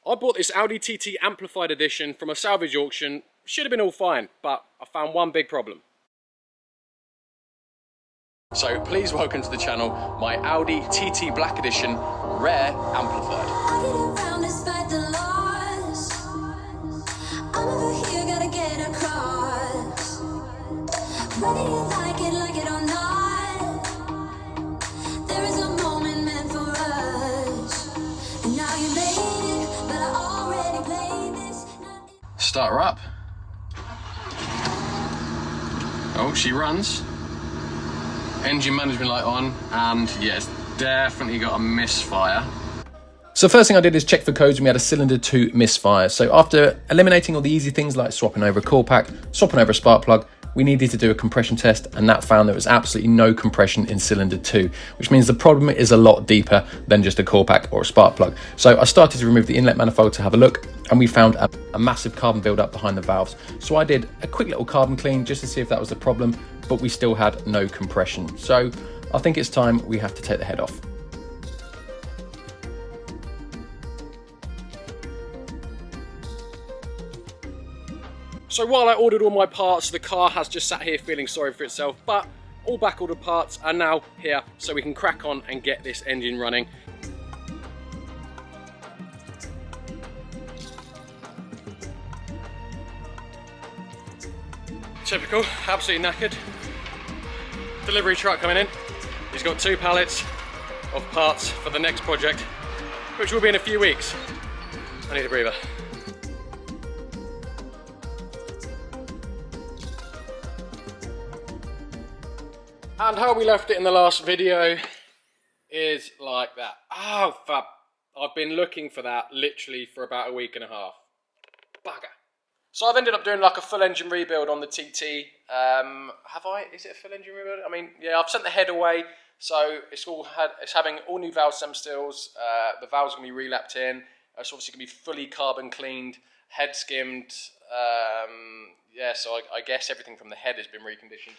I bought this Audi TT Amplified Edition from a salvage auction. Should have been all fine, but I found one big problem. So please welcome to the channel my Audi TT Black Edition Rare Amplified. I get around despite the loss. I'm over here, gotta get across. Whether you like it or not, there is a moment meant for us. And now you made it, but I already played this. Start her up. Oh, she runs. Engine management light on, and yeah, it's definitely got a misfire. So first thing I did is check for codes, and we had a cylinder 2 misfire. So after eliminating all the easy things like swapping over a coil pack, swapping over a spark plug, we needed to do a compression test, and that found there was absolutely no compression in cylinder 2, which means the problem is a lot deeper than just a coil pack or a spark plug. So I started to remove the inlet manifold to have a look, and we found a massive carbon buildup behind the valves. So I did a quick little carbon clean just to see if that was the problem, but we still had no compression. So I think it's time we have to take the head off. So while I ordered all my parts, the car has just sat here feeling sorry for itself, but all back ordered parts are now here, so we can crack on and get this engine running. Typical, absolutely knackered. Delivery truck coming in. He's got 2 pallets of parts for the next project, which will be in a few weeks. I need a breather. And how we left it in the last video is like that. Oh, fab. I've been looking for that literally for about a week and a half. Bugger. So I've ended up doing like a full engine rebuild on the TT. Have I? Is it a full engine rebuild? I mean, yeah, I've sent the head away. So it's having all new valve stem stills. The valves are going to be relapped in. It's obviously going to be fully carbon cleaned, head skimmed. Yeah, so I guess everything from the head has been reconditioned.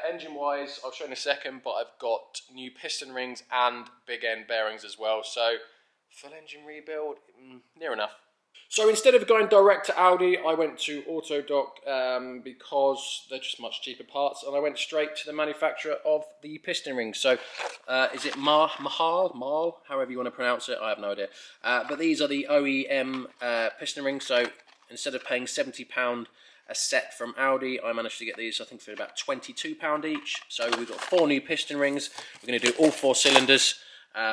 Engine wise, I'll show you in a second, but I've got new piston rings and big end bearings as well. So full engine rebuild, near enough. So instead of going direct to Audi, I went to Autodoc because they're just much cheaper parts, and I went straight to the manufacturer of the piston rings. So is it Mahal, however you want to pronounce it, I have no idea. But these are the OEM piston rings, so instead of paying £70 a set from Audi, I managed to get these, I think, for about £22 each. So we've got 4 new piston rings. We're going to do all 4 cylinders.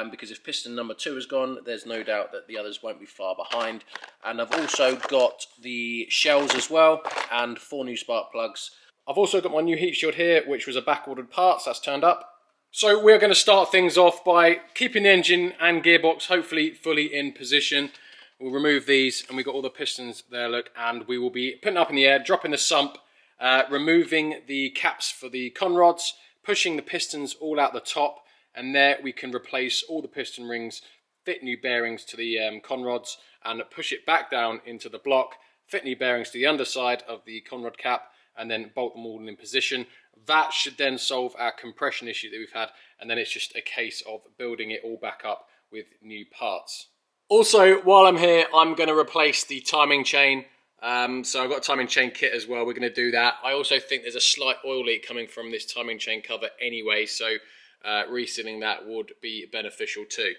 Because if piston number 2 is gone, there's no doubt that the others won't be far behind. And I've also got the shells as well, and 4 new spark plugs. I've also got my new heat shield here, which was a back-ordered parts, that's turned up. So we're going to start things off by keeping the engine and gearbox hopefully fully in position. We'll remove these, and we've got all the pistons there, look, and we will be putting up in the air, dropping the sump, removing the caps for the conrods, pushing the pistons all out the top, and there we can replace all the piston rings, fit new bearings to the conrods, and push it back down into the block, fit new bearings to the underside of the conrod cap, and then bolt them all in position. That should then solve our compression issue that we've had, and then it's just a case of building it all back up with new parts. Also, while I'm here, I'm going to replace the timing chain. So I've got a timing chain kit as well. We're going to do that. I also think there's a slight oil leak coming from this timing chain cover anyway, so resealing that would be beneficial too.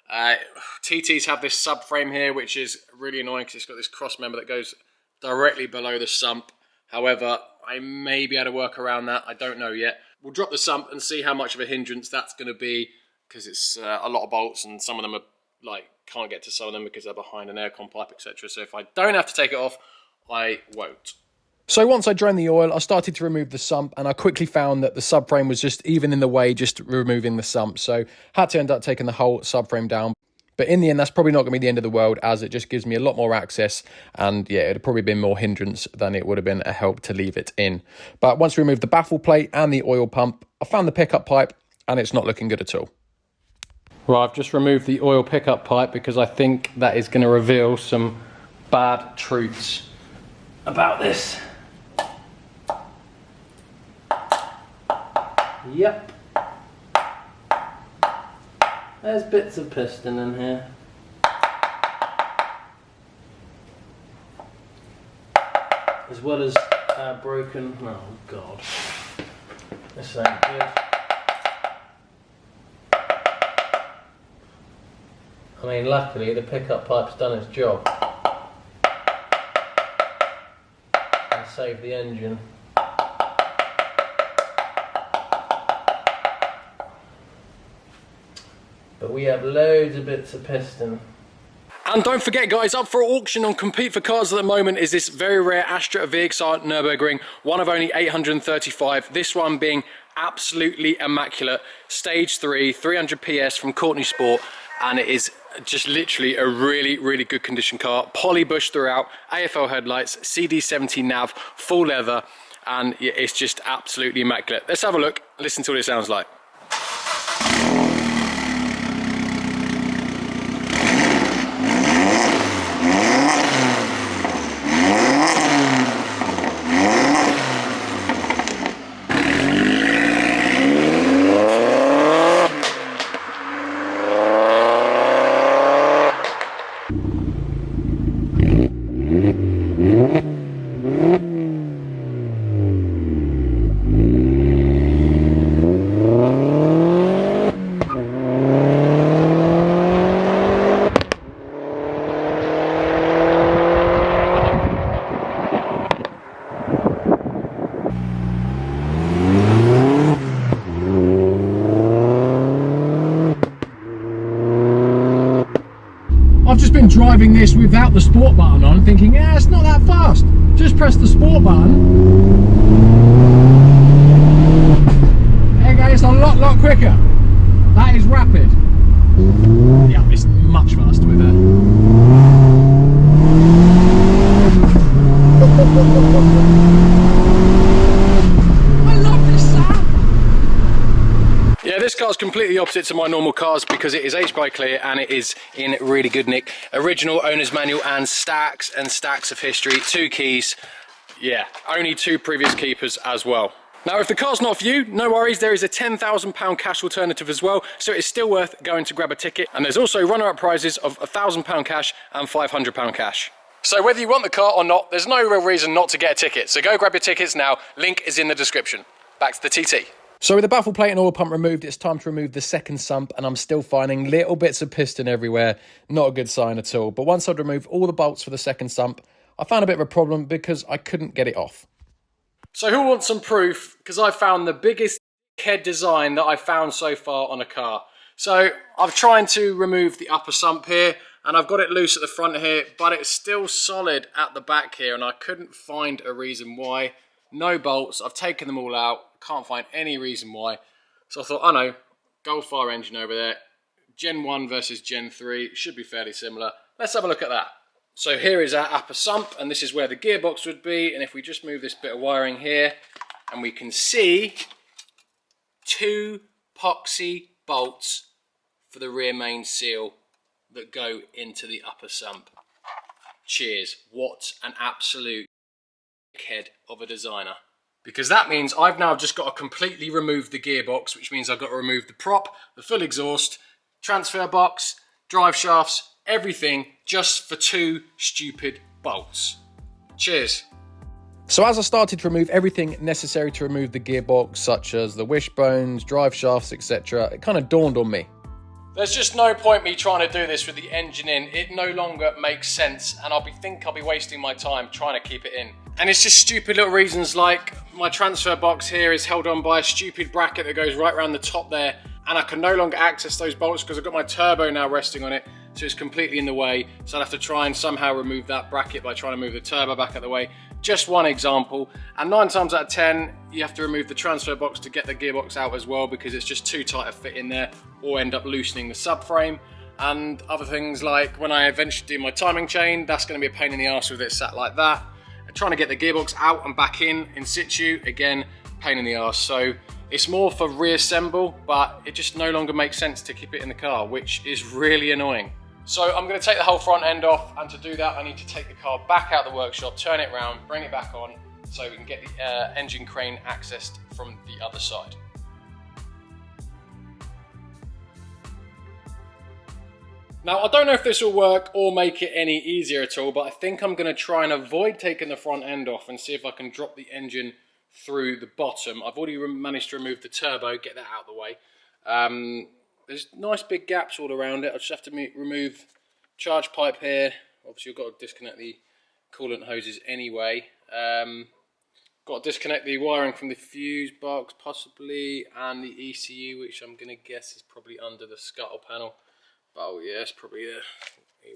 TTs have this subframe here, which is really annoying because it's got this cross member that goes directly below the sump. However, I may be able to work around that. I don't know yet. We'll drop the sump and see how much of a hindrance that's going to be, because it's a lot of bolts, and some of them are like can't get to some of them because they're behind an aircon pipe, etc. So if I don't have to take it off, I won't. So once I drained the oil, I started to remove the sump, and I quickly found that the subframe was just even in the way, just removing the sump. So had to end up taking the whole subframe down. But in the end, that's probably not going to be the end of the world, as it just gives me a lot more access. And yeah, it'd probably been more hindrance than it would have been a help to leave it in. But once we removed the baffle plate and the oil pump, I found the pickup pipe, and it's not looking good at all. Well, I've just removed the oil pickup pipe because I think that is going to reveal some bad truths about this. Yep. There's bits of piston in here. as well as broken. Oh God, this ain't good. I mean, luckily the pickup pipe's done its job and saved the engine. But we have loads of bits of piston. And don't forget guys, up for auction on Compete for Cars at the moment is this very rare Astra Nurburgring, one of only 835. This one being absolutely immaculate. Stage 3, 300 PS from Courtney Sport, and it is just literally a really, really good condition car. Poly bush throughout, AFL headlights, CD70 nav, full leather, and it's just absolutely immaculate. Let's have a look, listen to what it sounds like. I've just been driving this without the sport button on, thinking, yeah, it's not that fast. Just press the sport button. There you go, it's a lot quicker. That is rapid. Yeah, it's much faster with that. I love this sound. Yeah, this car's completely opposite to my normal cars because it is H-by clear and it is in really good nick. Original owner's manual and stacks of history. 2 keys. Yeah, only 2 previous keepers as well. Now, if the car's not for you, no worries, there is a £10,000 cash alternative as well, so it's still worth going to grab a ticket. And there's also runner-up prizes of £1,000 cash and £500 cash. So whether you want the car or not, there's no real reason not to get a ticket. So go grab your tickets now, link is in the description. Back to the TT. So with the baffle plate and oil pump removed, it's time to remove the second sump, and I'm still finding little bits of piston everywhere. Not a good sign at all. But once I'd removed all the bolts for the second sump, I found a bit of a problem because I couldn't get it off. So who wants some proof? Because I found the biggest head design that I've found so far on a car. So I've tried to remove the upper sump here, and I've got it loose at the front here, but it's still solid at the back here, and I couldn't find a reason why. No bolts, I've taken them all out, can't find any reason why. So I thought, I know, Goldfire engine over there, Gen 1 versus Gen 3, should be fairly similar. Let's have a look at that. So here is our upper sump, and this is where the gearbox would be, and if we just move this bit of wiring here, and we can see 2 epoxy bolts for the rear main seal that go into the upper sump. Cheers, what an absolute head of a designer. Because that means I've now just got to completely remove the gearbox, which means I've got to remove the prop, the full exhaust, transfer box, drive shafts, everything just for 2 stupid bolts. Cheers. So as I started to remove everything necessary to remove the gearbox, such as the wishbones, drive shafts, etc., it kind of dawned on me. There's just no point me trying to do this with the engine in. It no longer makes sense, and I'll be wasting my time trying to keep it in. And it's just stupid little reasons, like my transfer box here is held on by a stupid bracket that goes right around the top there, and I can no longer access those bolts because I've got my turbo now resting on it, so it's completely in the way. So I'll have to try and somehow remove that bracket by trying to move the turbo back out of the way. Just one example, and 9 times out of 10 you have to remove the transfer box to get the gearbox out as well, because it's just too tight a fit in there, or end up loosening the subframe. And other things, like when I eventually do my timing chain, that's going to be a pain in the arse with it sat like that. And trying to get the gearbox out and back in situ, again, pain in the arse. So it's more for reassemble, but it just no longer makes sense to keep it in the car, which is really annoying. So I'm going to take the whole front end off, and to do that I need to take the car back out of the workshop, turn it around, bring it back on, so we can get the engine crane accessed from the other side. Now, I don't know if this will work or make it any easier at all, but I think I'm going to try and avoid taking the front end off and see if I can drop the engine through the bottom. I've already managed to remove the turbo, get that out of the way. There's nice big gaps all around it. I just have to remove charge pipe here. Obviously, you've got to disconnect the coolant hoses anyway. Got to disconnect the wiring from the fuse box, possibly, and the ECU, which I'm going to guess is probably under the scuttle panel. Oh yes, probably the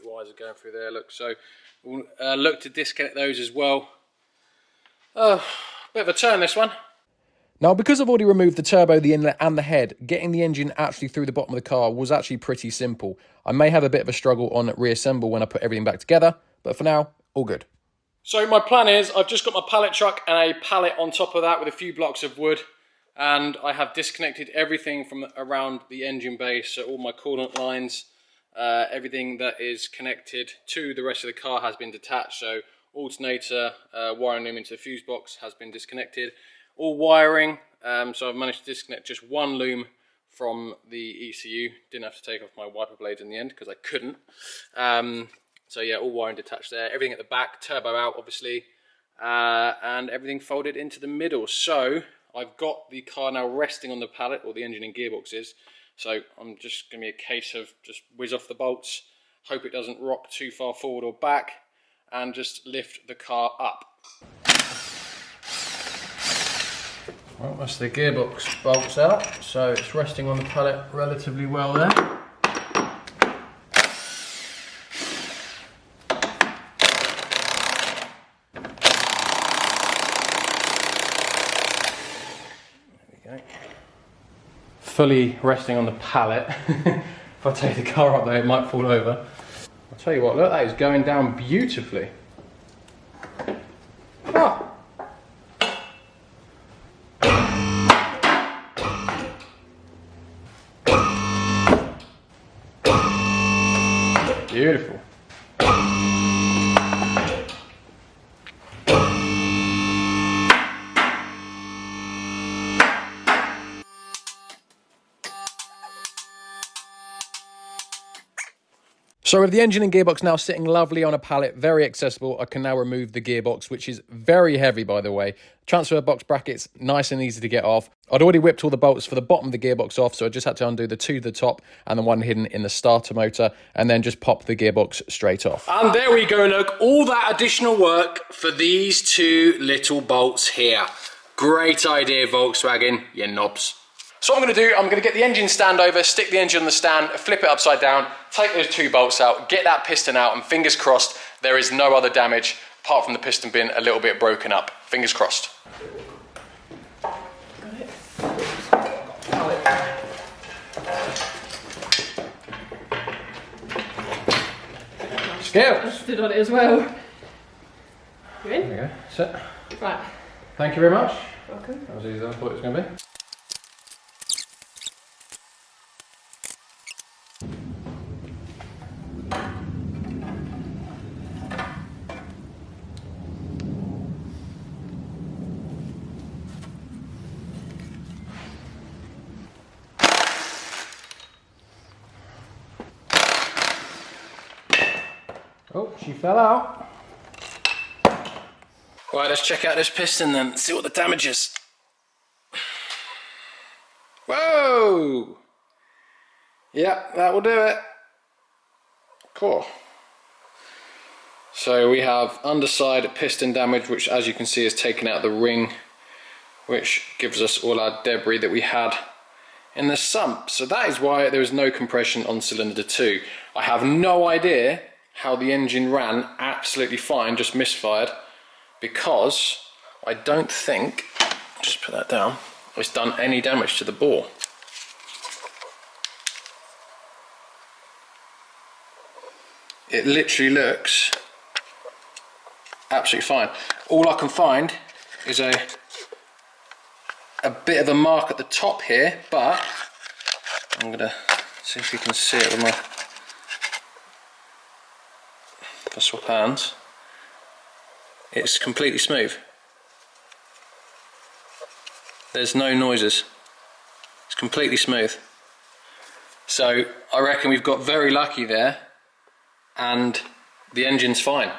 wires are going through there. Look, so we'll look to disconnect those as well. Oh, bit of a turn this one. Now, because I've already removed the turbo, the inlet and the head, getting the engine actually through the bottom of the car was actually pretty simple. I may have a bit of a struggle on reassemble when I put everything back together, but for now, all good. So my plan is, I've just got my pallet truck and a pallet on top of that with a few blocks of wood, and I have disconnected everything from around the engine bay, so all my coolant lines, everything that is connected to the rest of the car has been detached, so alternator, wiring loom into the fuse box has been disconnected. All wiring, so I've managed to disconnect just one loom from the ECU. Didn't have to take off my wiper blades in the end because I couldn't. So yeah, all wiring detached there. Everything at the back, turbo out obviously, and everything folded into the middle. So I've got the car now resting on the pallet, or the engine and gearbox is. So I'm just going to be a case of just whiz off the bolts, hope it doesn't rock too far forward or back, and just lift the car up. Well, that's the gearbox bolts out, so it's resting on the pallet relatively well there. There we go. Fully resting on the pallet. If I take the car up there, it might fall over. I'll tell you what, look, that is going down beautifully. Oh. Beautiful. So with the engine and gearbox now sitting lovely on a pallet, very accessible, I can now remove the gearbox, which is very heavy, by the way. Transfer box brackets, nice and easy to get off. I'd already whipped all the bolts for the bottom of the gearbox off, so I just had to undo the two to the top and the one hidden in the starter motor, and then just pop the gearbox straight off. And there we go, look, all that additional work for these two little bolts here. Great idea, Volkswagen, you knobs. So what I'm going to do, I'm going to get the engine stand over, stick the engine on the stand, flip it upside down, take those two bolts out, get that piston out, and fingers crossed there is no other damage apart from the piston being a little bit broken up. Fingers crossed. Skills. I stood on it as well. You in? There we go. Sit. Right. Thank you very much. Welcome. That was easier than I thought it was going to be. Oh, she fell out. Right, let's check out this piston then, see what the damage is. Whoa! Yep, that will do it. Cool. So we have underside piston damage, which as you can see has taken out the ring, which gives us all our debris that we had in the sump. So that is why there is no compression on cylinder 2. I have no idea how the engine ran absolutely fine, just misfired, because I don't think, just put that down, it's done any damage to the bore. It literally looks absolutely fine. All I can find is a bit of a mark at the top here, but I'm gonna see if you can see it with my, if I swap hands. It's completely smooth. There's no noises. It's completely smooth. So I reckon we've got very lucky there, and the engine's fine.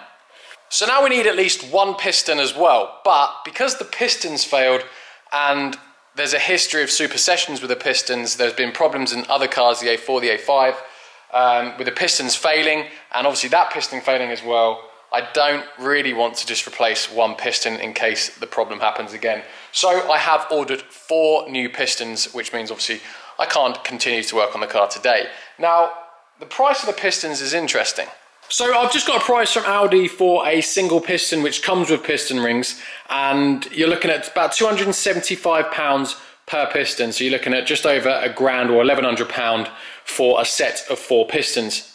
So now we need at least one piston as well, but because the pistons failed and there's a history of supersessions with the pistons, there's been problems in other cars, the A4, the A5, with the pistons failing, and obviously that piston failing as well. I don't really want to just replace one piston in case the problem happens again. So I have ordered 4 new pistons, which means obviously I can't continue to work on the car today. Now, the price of the pistons is interesting. So I've just got a price from Audi for a single piston, which comes with piston rings, and you're looking at about £275 per piston. So you're looking at just over £1,000 or £1,100 for a set of 4 pistons.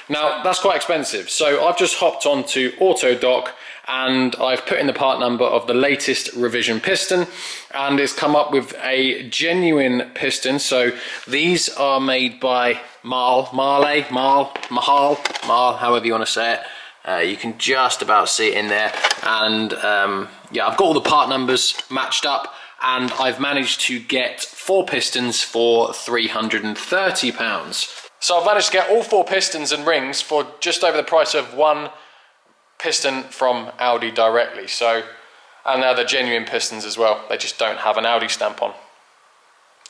Now, that's quite expensive, so I've just hopped onto AutoDoc and I've put in the part number of the latest revision piston, and it's come up with a genuine piston. So these are made by Mahal, however you want to say it. You can just about see it in there, and yeah, I've got all the part numbers matched up, and I've managed to get 4 pistons for £330. So I've managed to get all 4 pistons and rings for just over the price of 1 piston from Audi directly. So, and now they're genuine pistons as well. They just don't have an Audi stamp on.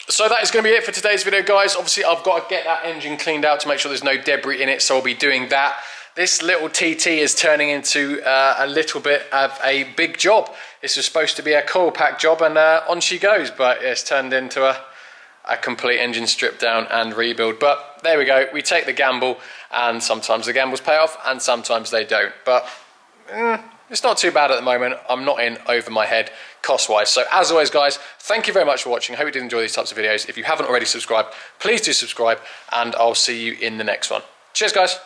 So that is going to be it for today's video, guys. Obviously, I've got to get that engine cleaned out to make sure there's no debris in it, so I'll be doing that. This little TT is turning into a little bit of a big job. This was supposed to be a coil pack job, and on she goes, but it's turned into a complete engine strip down and rebuild. But there we go, we take the gamble, and sometimes the gambles pay off and sometimes they don't, but it's not too bad at the moment. I'm not in over my head cost wise. So as always, guys, thank you very much for watching. I hope you did enjoy these types of videos. If you haven't already subscribed, please do subscribe, and I'll see you in the next one. Cheers, guys.